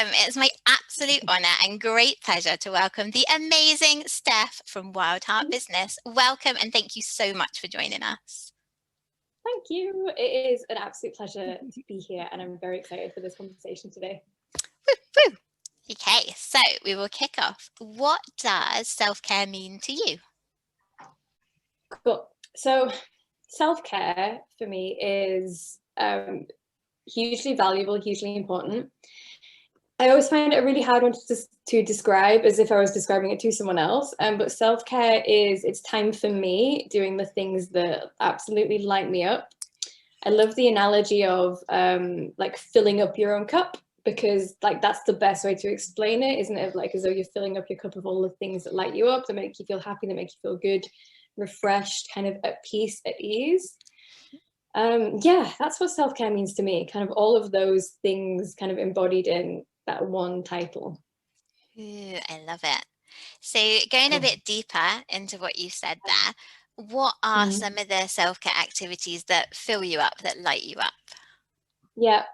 It's my absolute honour and great pleasure to welcome the amazing Steph from Wild Heart Business. Welcome and thank you so much for joining us. Thank you. It is an absolute pleasure to be here and I'm very excited for this conversation today. Woo, woo. Okay, so we will kick off. What does self-care mean to you? Cool. So self-care for me is hugely valuable, hugely important. I always find it a really hard one to describe as if I was describing it to someone else. But self-care it's time for me doing the things that absolutely light me up. I love the analogy of like filling up your own cup, because like that's the best way to explain it, isn't it? Like as though you're filling up your cup of all the things that light you up, that make you feel happy, that make you feel good, refreshed, kind of at peace, at ease. Yeah, that's what self-care means to me. Kind of all of those things kind of embodied in that one title. Ooh, I love it. So going a bit deeper into what you said there, what are some of the self-care activities that fill you up, that light you up? Yeah,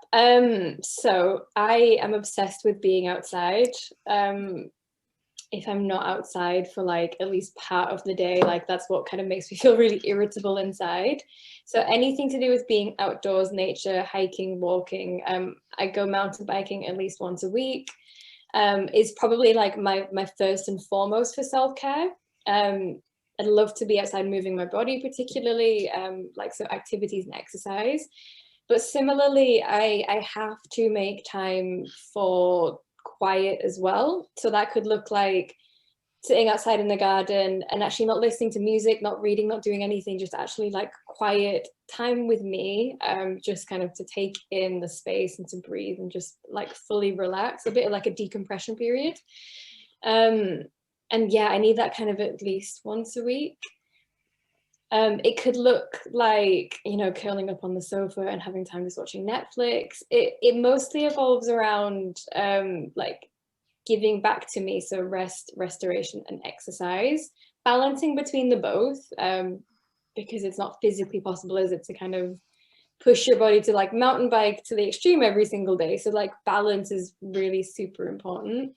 so I am obsessed with being outside. If I'm not outside for like at least part of the day, like that's what kind of makes me feel really irritable inside. So anything to do with being outdoors, nature, hiking, walking, I go mountain biking at least once a week, is probably like my first and foremost for self-care. I'd love to be outside moving my body, particularly like so activities and exercise. But similarly, I have to make time for quiet as well. So that could look like sitting outside in the garden and actually not listening to music, not reading, not doing anything, just actually like quiet time with me, just kind of to take in the space and to breathe and just like fully relax, a bit of like a decompression period. And yeah, I need that kind of at least once a week. It could look like, you know, curling up on the sofa and having time just watching Netflix. It mostly evolves around like giving back to me, so rest, restoration, and exercise, balancing between the both, because it's not physically possible, is it, to kind of push your body to like mountain bike to the extreme every single day. So like balance is really super important.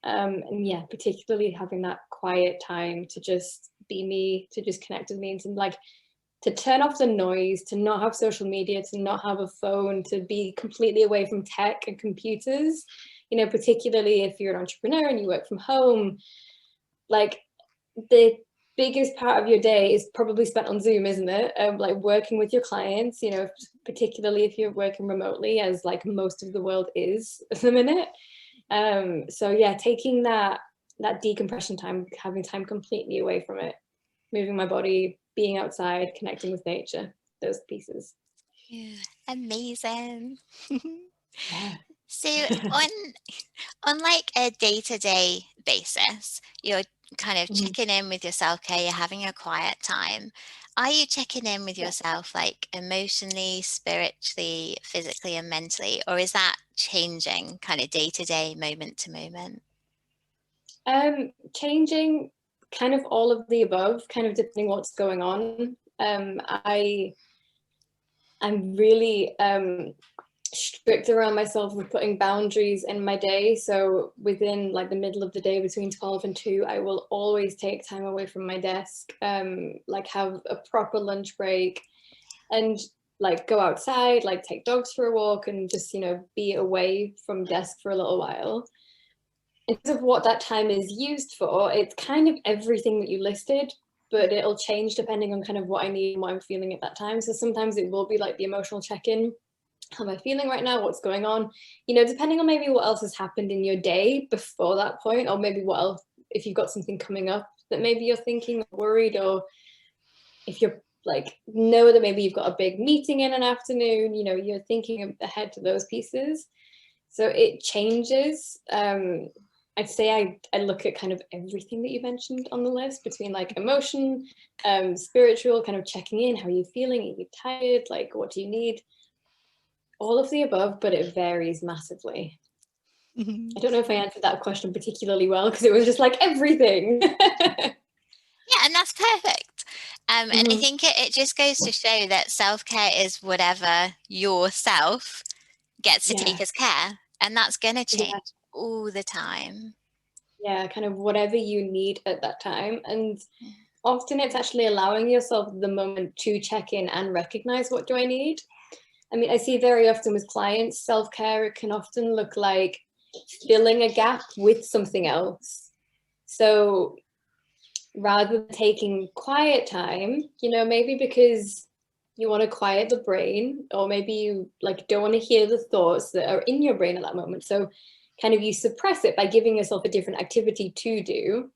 And yeah, particularly having that quiet time to just be me, to just connect with me, and to like to turn off the noise, to not have social media, to not have a phone, to be completely away from tech and computers. You know, particularly if you're an entrepreneur and you work from home, like the biggest part of your day is probably spent on Zoom, isn't it? Like working with your clients, you know, particularly if you're working remotely, as like most of the world is at the minute. So yeah, taking that decompression time, having time completely away from it, moving my body, being outside, connecting with nature, those pieces. Yeah, amazing. Yeah. So on like a day-to-day basis, you're kind of checking in with your self-care, you're having a quiet time. Are you checking in with yourself like emotionally, spiritually, physically, and mentally, or is that changing kind of day-to-day, moment to moment? Changing, kind of all of the above, kind of depending what's going on. I'm really strict around myself with putting boundaries in my day. So within like the middle of the day between 12 and 2, I will always take time away from my desk, like have a proper lunch break and like go outside, like take dogs for a walk and just, you know, be away from desk for a little while. In terms of what that time is used for, it's kind of everything that you listed, but it'll change depending on kind of what I need and what I'm feeling at that time. So sometimes it will be like the emotional check-in. How am I feeling right now? What's going on? You know, depending on maybe what else has happened in your day before that point, or maybe what else, if you've got something coming up that maybe you're thinking, worried, or if you're like, know that maybe you've got a big meeting in an afternoon, you know, you're thinking ahead to those pieces. So it changes. I'd say I look at kind of everything that you mentioned on the list, between like emotion, spiritual, kind of checking in, how are you feeling? Are you tired? Like, what do you need? All of the above, but it varies massively. I don't know if I answered that question particularly well, because it was just like everything. Yeah, and that's perfect. And I think it just goes to show that self-care is whatever yourself gets to take as care, and that's going to change. all the time. Yeah, kind of whatever you need at that time. And often it's actually allowing yourself the moment to check in and recognize, what do I need? I mean, I see very often with clients, self-care, it can often look like filling a gap with something else. So rather than taking quiet time, you know, maybe because you want to quiet the brain, or maybe you like don't want to hear the thoughts that are in your brain at that moment. So kind of you suppress it by giving yourself a different activity to do.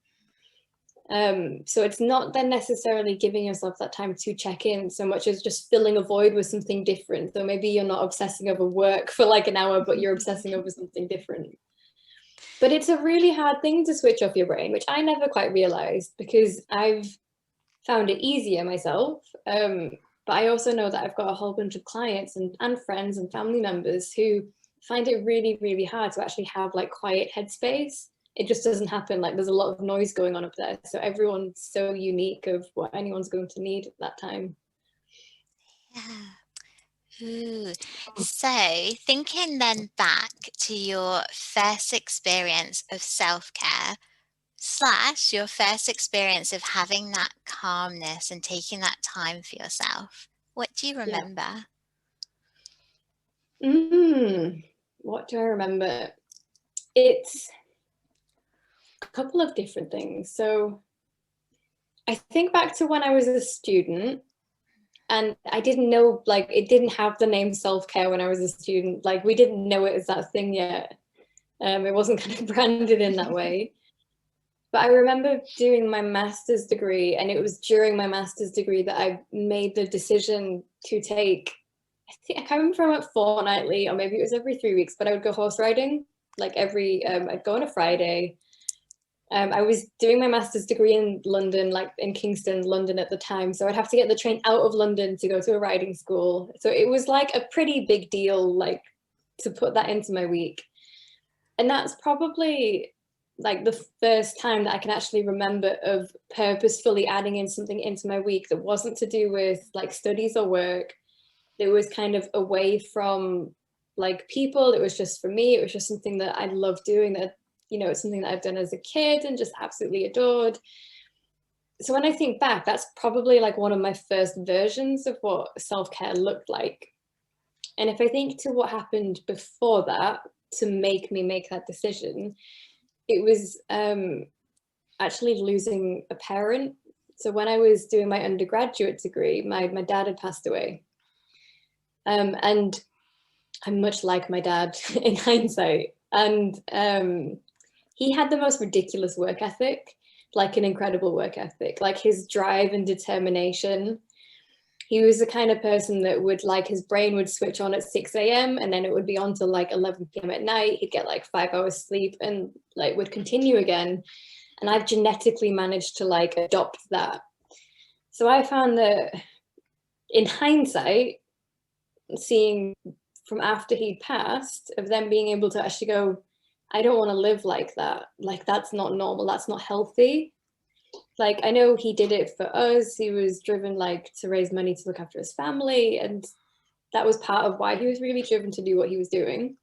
So it's not then necessarily giving yourself that time to check in so much as just filling a void with something different. So maybe you're not obsessing over work for like an hour, but you're obsessing over something different. But it's a really hard thing to switch off your brain, which I never quite realized because I've found it easier myself. But I also know that I've got a whole bunch of clients and friends and family members who find it really, really hard to actually have like quiet headspace. It just doesn't happen. Like there's a lot of noise going on up there. So everyone's so unique of what anyone's going to need at that time. Yeah. Ooh. So, thinking then back to your first experience of self-care slash your first experience of having that calmness and taking that time for yourself, what do you Yeah. remember? What do I remember? It's a couple of different things. So I think back to when I was a student, and I didn't know, like, it didn't have the name self-care when I was a student. Like, we didn't know it as that thing yet. It wasn't kind of branded in that way. But I remember doing my master's degree, and it was during my master's degree that I made the decision to take, I can't remember if I went fortnightly or maybe it was every 3 weeks, but I would go horse riding, like I'd go on a Friday. I was doing my master's degree in London, like in Kingston, London at the time. So I'd have to get the train out of London to go to a riding school. So it was like a pretty big deal, like to put that into my week. And that's probably like the first time that I can actually remember of purposefully adding in something into my week that wasn't to do with like studies or work. It was kind of away from like people. It was just for me. It was just something that I love doing, that, you know, it's something that I've done as a kid and just absolutely adored. So when I think back, that's probably like one of my first versions of what self-care looked like. And if I think to what happened before that to make me make that decision, it was actually losing a parent. So when I was doing my undergraduate degree, my dad had passed away. And I'm much like my dad in hindsight. And he had the most ridiculous work ethic, like an incredible work ethic, like his drive and determination. He was the kind of person that would like his brain would switch on at 6 a.m. and then it would be on till like 11 p.m. at night. He'd get like 5 hours sleep and like would continue again. And I've genetically managed to like adopt that. So I found that in hindsight, seeing from after he'd passed, of them being able to actually go, I don't want to live like that. Like, that's not normal. That's not healthy. Like, I know he did it for us. He was driven like to raise money to look after his family. And that was part of why he was really driven to do what he was doing.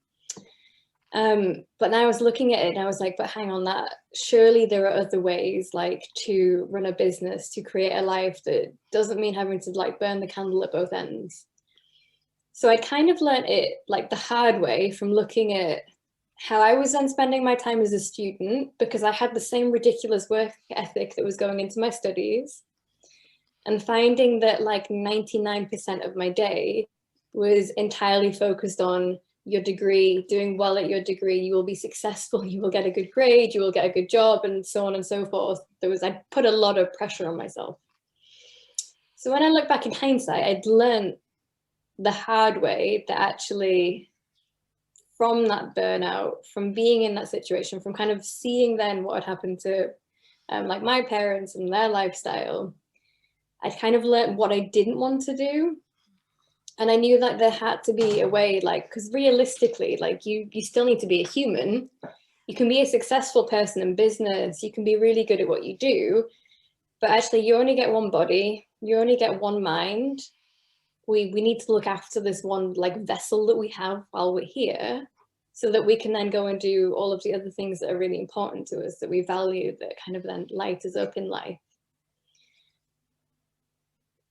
But now I was looking at it and I was like, but hang on, that surely there are other ways like to run a business, to create a life that doesn't mean having to like burn the candle at both ends. So I kind of learned it like the hard way from looking at how I was then spending my time as a student, because I had the same ridiculous work ethic that was going into my studies, and finding that like 99% of my day was entirely focused on your degree, doing well at your degree, you will be successful, you will get a good grade, you will get a good job, and so on and so forth. I put a lot of pressure on myself. So when I look back in hindsight, I'd learned the hard way that actually from that burnout, from being in that situation, from kind of seeing then what had happened to like my parents and their lifestyle, I kind of learned what I didn't want to do. And I knew that there had to be a way, like, because realistically, like you still need to be a human. You can be a successful person in business, you can be really good at what you do, but actually you only get one body, you only get one mind. We need to look after this one like vessel that we have while we're here. so that we can then go and do all of the other things that are really important to us, that we value, that kind of then light us up in life.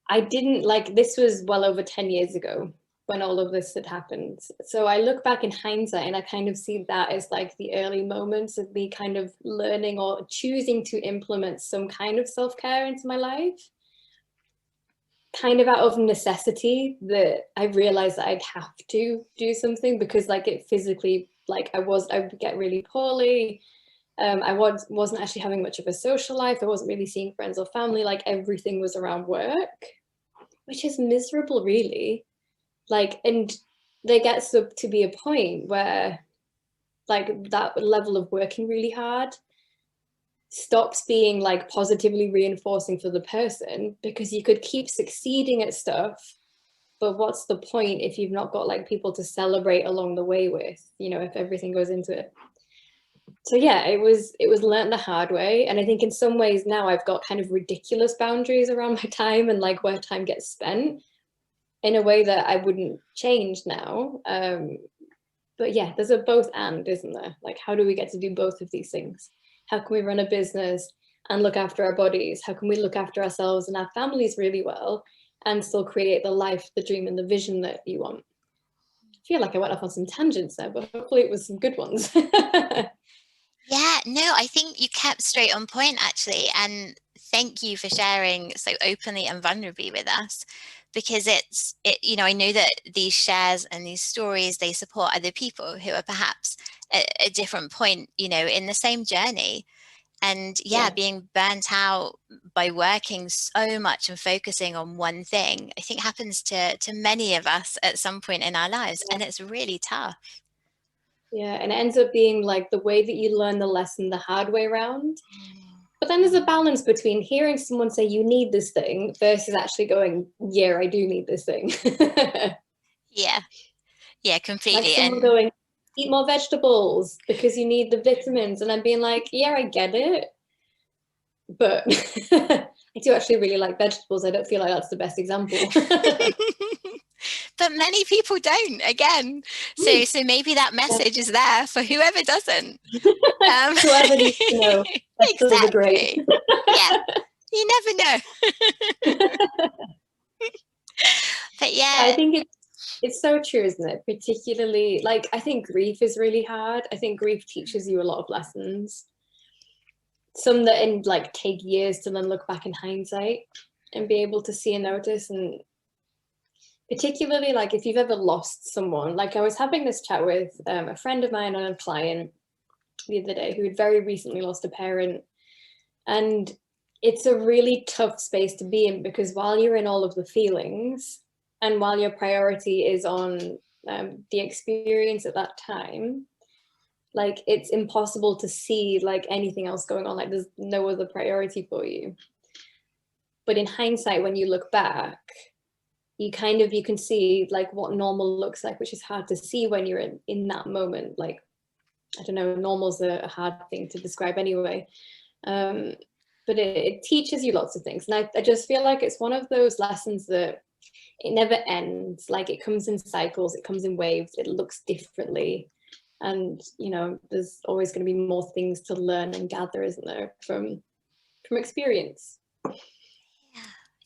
I didn't like, this was well over 10 years ago when all of this had happened. So I look back in hindsight and I kind of see that as like the early moments of me kind of learning or choosing to implement some kind of self-care into my life, kind of out of necessity, that I realized that I'd have to do something because like it physically, like I would get really poorly. I wasn't actually having much of a social life. I wasn't really seeing friends or family. Like everything was around work, which is miserable, really. Like, and there gets to be a point where like that level of working really hard stops being like positively reinforcing for the person, because you could keep succeeding at stuff, but what's the point if you've not got like people to celebrate along the way with, you know, if everything goes into it. So yeah, it was learned the hard way. And I think in some ways now I've got kind of ridiculous boundaries around my time and like where time gets spent, in a way that I wouldn't change now. But yeah, there's a both and, isn't there? Like, how do we get to do both of these things? How can we run a business and look after our bodies? How can we look after ourselves and our families really well and still create the life, the dream, and the vision that you want? I feel like I went off on some tangents there, but hopefully it was some good ones. Yeah, no, I think you kept straight on point, actually. And thank you for sharing so openly and vulnerably with us, because you know, I know that these shares and these stories, they support other people who are perhaps at a different point, you know, in the same journey. And yeah, being burnt out by working so much and focusing on one thing, I think happens to many of us at some point in our lives. And it's really tough. Yeah, and it ends up being like the way that you learn the lesson the hard way around. But then there's a balance between hearing someone say you need this thing versus actually going, yeah, I do need this thing. Yeah, yeah, Like completely. someone And going, eat more vegetables because you need the vitamins. And I'm being like, yeah, I get it. But I do actually really like vegetables. I don't feel like that's the best example. but many people don't, again. So maybe that message is there for whoever doesn't. Whoever needs to know, vegetables are great. Exactly. Yeah, you never know. But I yeah, think it's so true, isn't it? Particularly, like, I think grief is really hard. I think grief teaches you a lot of lessons. Some that in like take years to then look back in hindsight and be able to see and notice. And particularly like if you've ever lost someone, like I was having this chat with a friend of mine and a client the other day who had very recently lost a parent. And it's a really tough space to be in, because while you're in all of the feelings and while your priority is on the experience at that time, like it's impossible to see like anything else going on. Like there's no other priority for you. But in hindsight, when you look back, you can see like what normal looks like, which is hard to see when you're in that moment. Like, I don't know, normal's a hard thing to describe anyway. But it teaches you lots of things. And I just feel like it's one of those lessons that it never ends. Like it comes in cycles, it comes in waves, it looks differently. And, you know, there's always going to be more things to learn and gather, isn't there, from experience.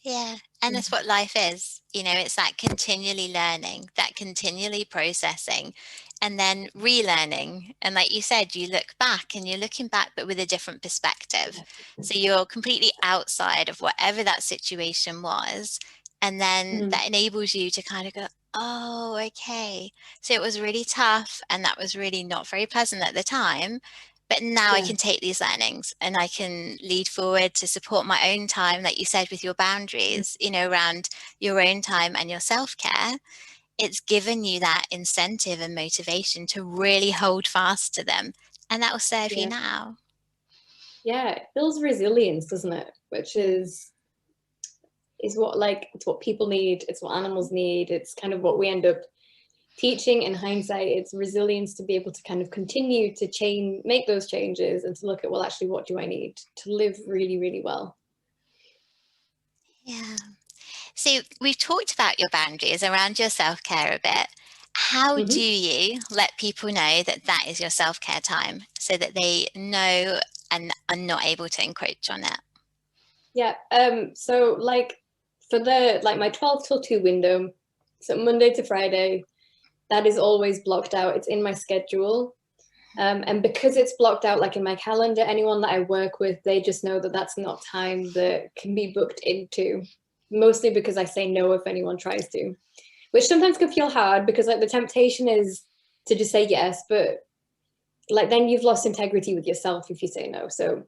yeah. And that's what life is. You know, it's that continually learning, that continually processing, and then relearning. And like you said, you look back and you're looking back, but with a different perspective. So you're completely outside of whatever that situation was. And then that enables you to kind of go, oh, okay. So it was really tough and that was really not very pleasant at the time. But now I can take these learnings and I can lead forward to support my own time, like you said, with your boundaries, you know, around your own time and your self-care. It's given you that incentive and motivation to really hold fast to them. And that will serve you now. Yeah, it builds resilience, doesn't it? Which is what, like, it's what people need, it's what animals need, it's kind of what we end up teaching in hindsight. It's resilience to be able to kind of continue to make those changes and to look at, well, actually, what do I need to live really, really well? Yeah. So we've talked about your boundaries around your self-care a bit. How Mm-hmm. do you let people know that that is your self-care time so that they know and are not able to encroach on it? Yeah. So like for the like my 12 till 2 window, so Monday to Friday, that is always blocked out. It's in my schedule. And because it's blocked out like in my calendar, anyone that I work with, they just know that that's not time that can be booked into. Mostly because I say no if anyone tries to, which sometimes can feel hard because like the temptation is to just say yes, but like then you've lost integrity with yourself if you say no. So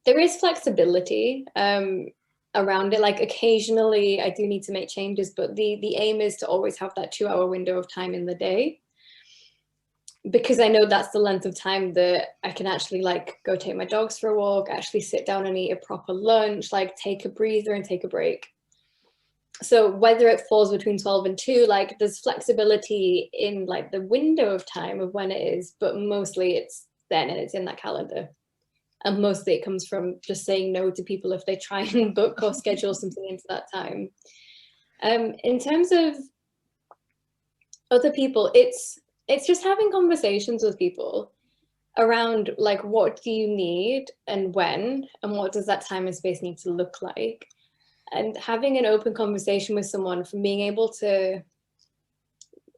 there is flexibility around it. Like occasionally I do need to make changes, but the aim is to always have that 2 hour window of time in the day, because I know that's the length of time that I can actually like go take my dogs for a walk, actually sit down and eat a proper lunch, like take a breather and take a break. So whether it falls between 12 and 2, like there's flexibility in like the window of time of when it is, but mostly it's then and it's in that calendar. And mostly it comes from just saying no to people if they try and book or schedule something into that time. In terms of other people, it's just having conversations with people around like what do you need and when, and what does that time and space need to look like, and having an open conversation with someone, from being able to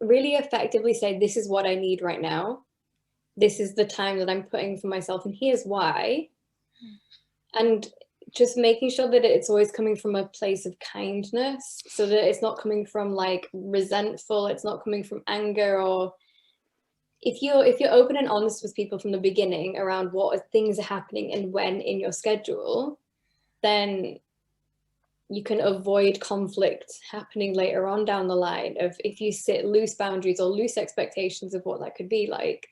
really effectively say, this is what I need right now, this is the time that I'm putting for myself, and here's why. And just making sure that it's always coming from a place of kindness, so that it's not coming from like resentful, it's not coming from anger. Or if you're open and honest with people from the beginning around what things are happening and when in your schedule, then you can avoid conflict happening later on down the line. Of if you set loose boundaries or loose expectations of what that could be like,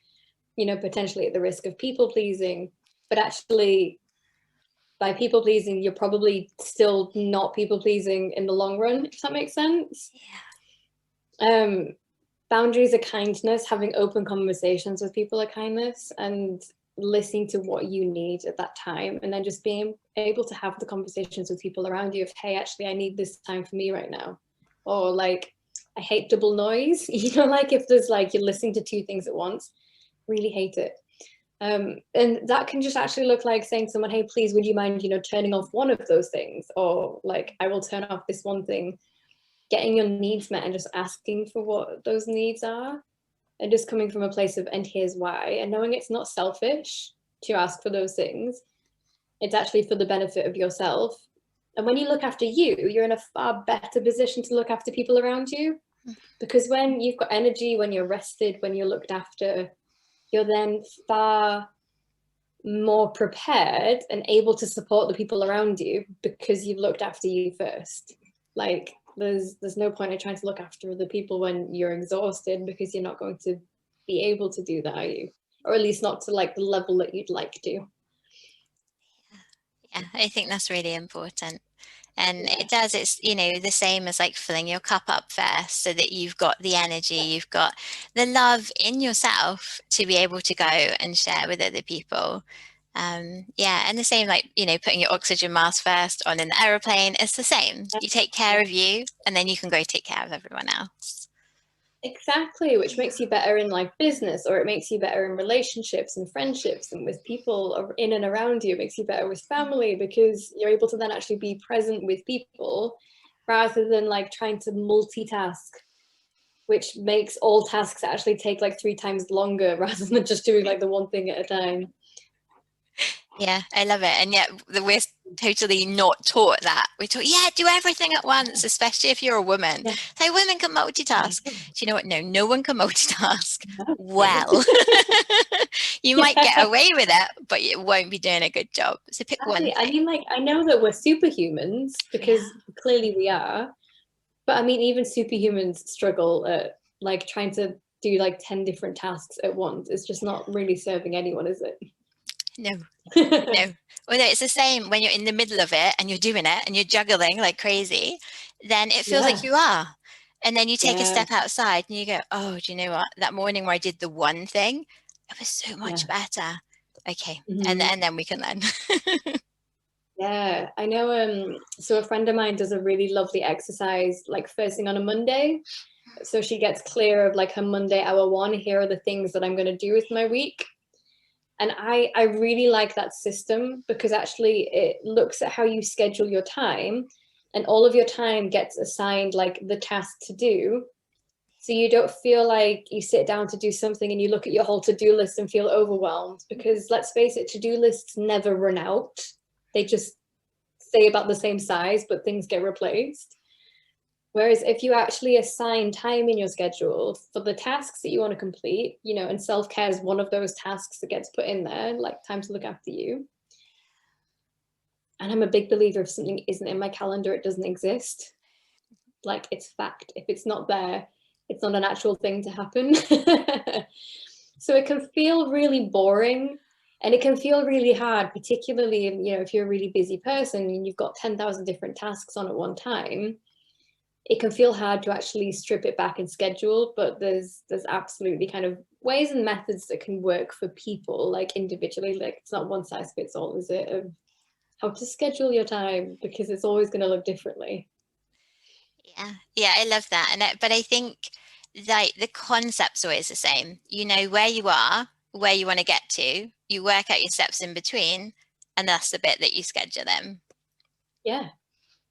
you know, potentially at the risk of people pleasing, but actually by people pleasing, you're probably still not people pleasing in the long run, if that makes sense. Yeah. Boundaries are kindness, having open conversations with people are kindness, and listening to what you need at that time, and then just being able to have the conversations with people around you of, hey, actually I need this time for me right now, or like I hate double noise. You know, like if there's like you're listening to two things at once, really hate it. And that can just actually look like saying to someone, hey, please, would you mind, you know, turning off one of those things, or like I will turn off this one thing. Getting your needs met and just asking for what those needs are, and just coming from a place of, and here's why, and knowing it's not selfish to ask for those things. It's actually for the benefit of yourself. And when you look after you, you're in a far better position to look after people around you, because when you've got energy, when you're rested, when you're looked after, you're then far more prepared and able to support the people around you, because you've looked after you first. Like there's no point in trying to look after other people when you're exhausted, because you're not going to be able to do that, are you? Or at least not to like the level that you'd like to. Yeah, I think that's really important. And Yeah. it does, it's, you know, the same as like filling your cup up first so that you've got the energy, you've got the love in yourself to be able to go and share with other people. Yeah, and the same, like, you know, putting your oxygen mask first on an aeroplane, it's the same. You take care of you and then you can go take care of everyone else. Exactly, which makes you better in like business, or it makes you better in relationships and friendships and with people in and around you. It makes you better with family, because you're able to then actually be present with people rather than like trying to multitask, which makes all tasks actually take like 3 times longer rather than just doing like the one thing at a time. Yeah, I love it. And yet we're totally not taught that. We're taught, yeah, do everything at once, especially if you're a woman. Yeah. So women can multitask. Do you know what? No, no one can multitask No. well. You might get Yeah. away with it, but you won't be doing a good job. So pick one Exactly. I thing. mean, like, I know that we're superhumans, because Yeah. clearly we are, but I mean, even superhumans struggle at like trying to do like 10 different tasks at once. It's just not really serving anyone, is it? No, no. Well, no, it's the same when you're in the middle of it and you're doing it and you're juggling like crazy, then it feels like Yeah. you are. And then you take a Yeah. step outside and you go, oh, do you know what? That morning where I did the one thing, it was so Yeah. much better. Okay. Mhm. And then we can learn. Yeah. I know. So a friend of mine does a really lovely exercise like first thing on a Monday. So she gets clear of like her Monday hour one, here are the things that I'm going to do with my week. And I really like that system, because actually it looks at how you schedule your time, and all of your time gets assigned like the task to do. So you don't feel like you sit down to do something and you look at your whole to-do list and feel overwhelmed, because let's face it, to-do lists never run out. They just stay about the same size, but things get replaced. Whereas if you actually assign time in your schedule for the tasks that you want to complete, you know, and self-care is one of those tasks that gets put in there, like time to look after you. And I'm a big believer, if something isn't in my calendar, it doesn't exist. Like, it's fact. If it's not there, it's not an actual thing to happen. So it can feel really boring, and it can feel really hard, particularly, you know, if you're a really busy person and you've got 10,000 different tasks on at one time. It can feel hard to actually strip it back and schedule, but there's absolutely kind of ways and methods that can work for people, like individually. Like, it's not one size fits all, is it, of how to schedule your time, because it's always going to look differently. Yeah, I love that. But I think like the concept's always the same. You know where you are, where you want to get to, you work out your steps in between, and that's the bit that you schedule them. Yeah.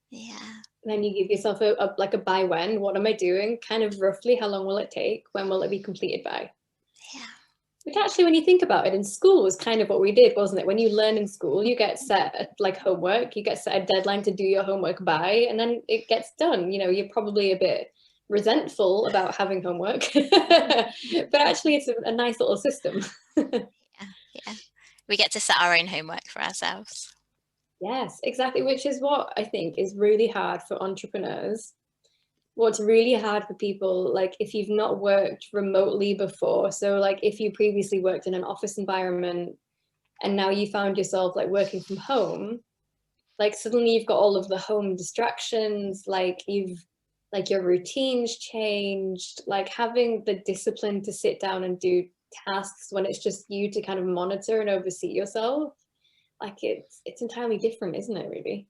Yeah. And then you give yourself a like a by when, what am I doing? Kind of roughly, how long will it take? When will it be completed by? Yeah. Which actually, when you think about it, in school was kind of what we did, wasn't it? When you learn in school, you get set like homework, you get set a deadline to do your homework by, and then it gets done. You know, you're probably a bit resentful about having homework, but actually it's a nice little system. Yeah. We get to set our own homework for ourselves. Yes, exactly, which is what I think is really hard for entrepreneurs. What's really hard for people, like if you've not worked remotely before, so like if you previously worked in an office environment and now you found yourself like working from home, like suddenly you've got all of the home distractions, like you've like your routines changed, like having the discipline to sit down and do tasks when it's just you to kind of monitor and oversee yourself, like it's entirely different, isn't it, really?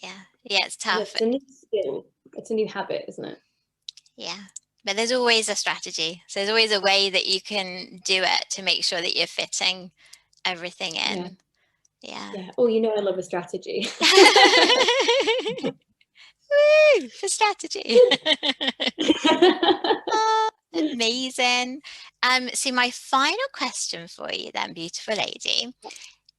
Yeah, it's tough. It's a new skill, it's a new habit, isn't it? Yeah. But there's always a strategy. So there's always a way that you can do it to make sure that you're fitting everything Yeah. in. Yeah. Yeah. Oh, you know, I love a strategy. Woo, for strategy. Oh, amazing. So my final question for you then, beautiful lady,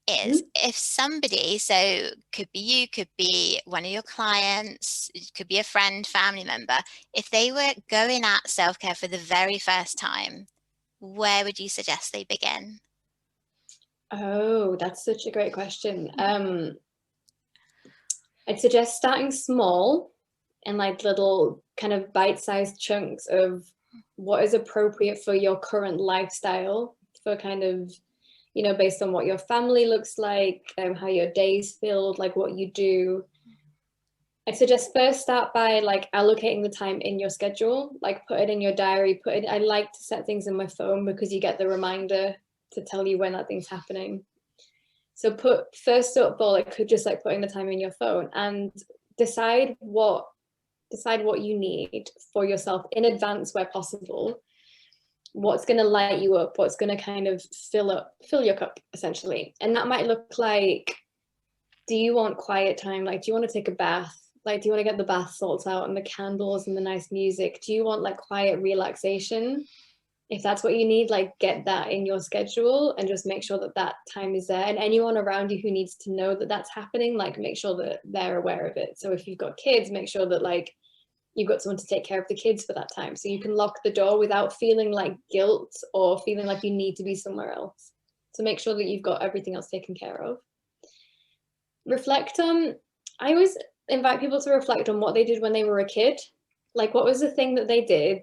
is if somebody, so could be you, could be one of your clients, it could be a friend, family member, if they were going at self-care for the very first time, where would you suggest they begin? Oh, that's such a great question. I'd suggest starting small and like little kind of bite-sized chunks of what is appropriate for your current lifestyle, for kind of, you know, based on what your family looks like, how your day's filled, like what you do. I'd suggest first start by like allocating the time in your schedule, like put it in your diary, I like to set things in my phone because you get the reminder to tell you when that thing's happening. So put first up all, it could just like putting the time in your phone, and decide what you need for yourself in advance where possible. What's going to light you up, what's going to kind of fill your cup essentially. And that might look like, do you want quiet time? Like, do you want to take a bath? Like, do you want to get the bath salts out and the candles and the nice music? Do you want like quiet relaxation? If that's what you need, like get that in your schedule and just make sure that that time is there. And anyone around you who needs to know that that's happening, like make sure that they're aware of it. So if you've got kids, make sure that like you've got someone to take care of the kids for that time, so you can lock the door without feeling like guilt or feeling like you need to be somewhere else. So make sure that you've got everything else taken care of. Reflect on, I always invite people to reflect on what they did when they were a kid. Like, what was the thing that they did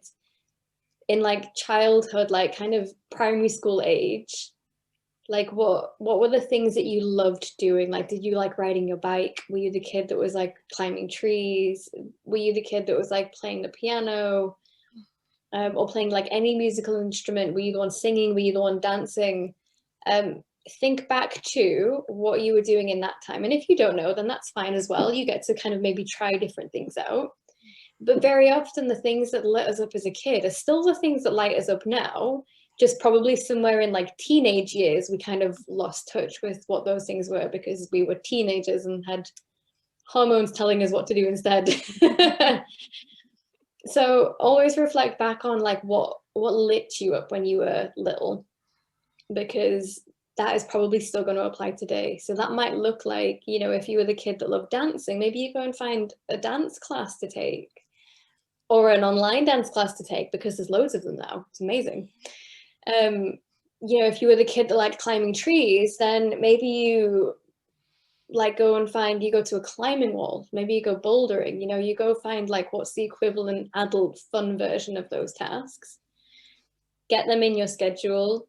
in like childhood, like kind of primary school age? Like, what were the things that you loved doing? Like, did you like riding your bike? Were you the kid that was like climbing trees? Were you the kid that was like playing the piano, or playing like any musical instrument? Were you the one singing? Were you the one dancing? Think back to what you were doing in that time. And if you don't know, then that's fine as well. You get to kind of maybe try different things out. But very often the things that lit us up as a kid are still the things that light us up now, just probably somewhere in like teenage years, we kind of lost touch with what those things were because we were teenagers and had hormones telling us what to do instead. So always reflect back on like what lit you up when you were little, because that is probably still going to apply today. So that might look like, you know, if you were the kid that loved dancing, maybe you go and find a dance class to take or an online dance class to take, because there's loads of them now. It's amazing. You know, if you were the kid that liked climbing trees, then maybe you like go and find, you go to a climbing wall, maybe you go bouldering, you know, you go find like what's the equivalent adult fun version of those tasks. Get them in your schedule,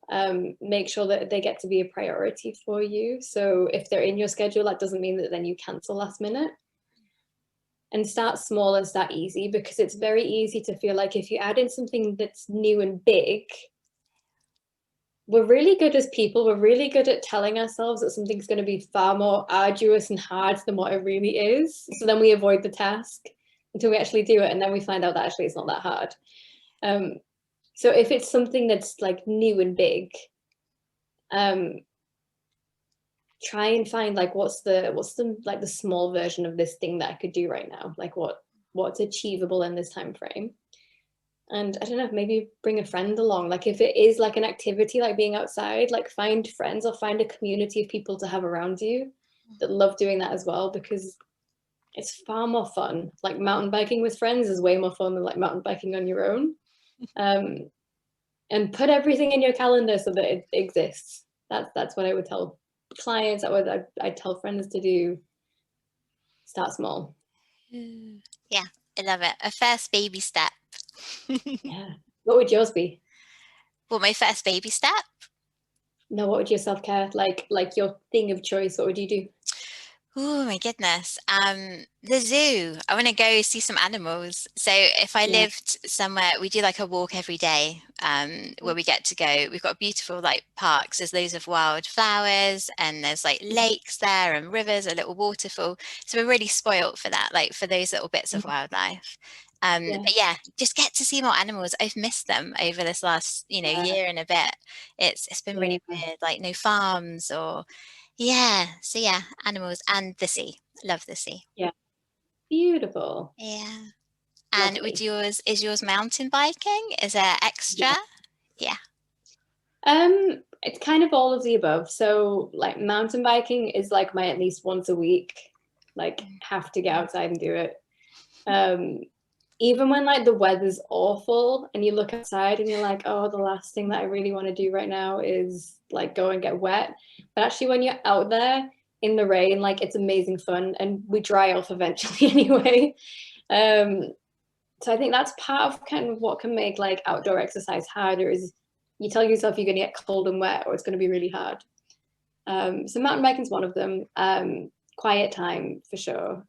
make sure that they get to be a priority for you. So if they're in your schedule, that doesn't mean that then you cancel last minute. And start small and start easy, because it's very easy to feel like if you add in something that's new and big, we're really good as people, we're really good at telling ourselves that something's going to be far more arduous and hard than what it really is. So then we avoid the task until we actually do it, and then we find out that actually it's not that hard. So if it's something that's like new and big, try and find like what's the like the small version of this thing that I could do right now, like what's achievable in this time frame. And I don't know, maybe bring a friend along. Like if it is like an activity like being outside, like find friends or find a community of people to have around you that love doing that as well, because it's far more fun. Like mountain biking with friends is way more fun than like mountain biking on your own. And put everything in your calendar so that it exists. That's what I would tell clients. I'd tell friends to do. Start small. Yeah, I love it. A first baby step. Yeah. What would yours be? Well, my first baby step? No, what would your self-care, like your thing of choice, what would you do? Oh my goodness. The zoo. I want to go see some animals. So if I Yeah. lived somewhere, we do like a walk every day, where we get to go. We've got beautiful like parks. There's loads of wild flowers and there's like lakes there and rivers, a little waterfall. So we're really spoilt for that, like for those little bits of wildlife. Yeah. But yeah, just get to see more animals. I've missed them over this last, year and a bit. It's been really Yeah. weird, like no farms or yeah. So yeah, animals and the sea. Love the sea. Yeah. Beautiful. Yeah. And with Lovely. is yours mountain biking? Is there extra? Yeah. Yeah. It's kind of all of the above. So like mountain biking is like my at least once a week, like have to get outside and do it. Even when like the weather's awful and you look outside and you're like, oh, the last thing that I really want to do right now is like go and get wet. But actually when you're out there in the rain, like it's amazing fun, and we dry off eventually anyway. So I think that's part of kind of what can make like outdoor exercise harder, is you tell yourself you're going to get cold and wet or it's going to be really hard. So mountain biking is one of them. Quiet time for sure.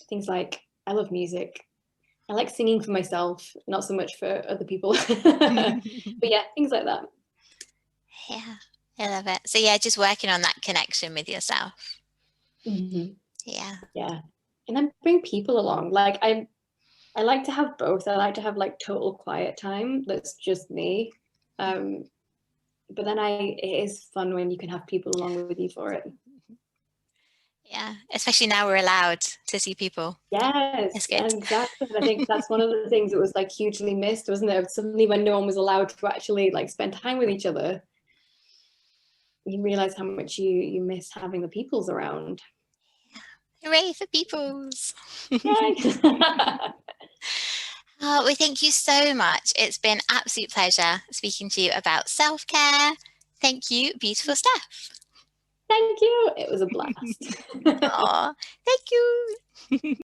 Things like, I love music. I like singing for myself, not so much for other people. But yeah, things like that. Yeah. I love it. So yeah, just working on that connection with yourself. Mm-hmm. Yeah. Yeah. And then bring people along. Like I like to have both. I like to have like total quiet time that's just me. But then it is fun when you can have people along with you for it. Yeah. Especially now we're allowed to see people. It's Yes, good. exactly. And I think that's one of the things that was like hugely missed, wasn't it? Suddenly when no one was allowed to actually like spend time with each other, you realize how much you miss having the peoples around. Hooray for peoples. Yay! Oh, well, thank you so much. It's been absolute pleasure speaking to you about self-care. Thank you, beautiful Steph. Thank you. It was a blast. Oh, thank you.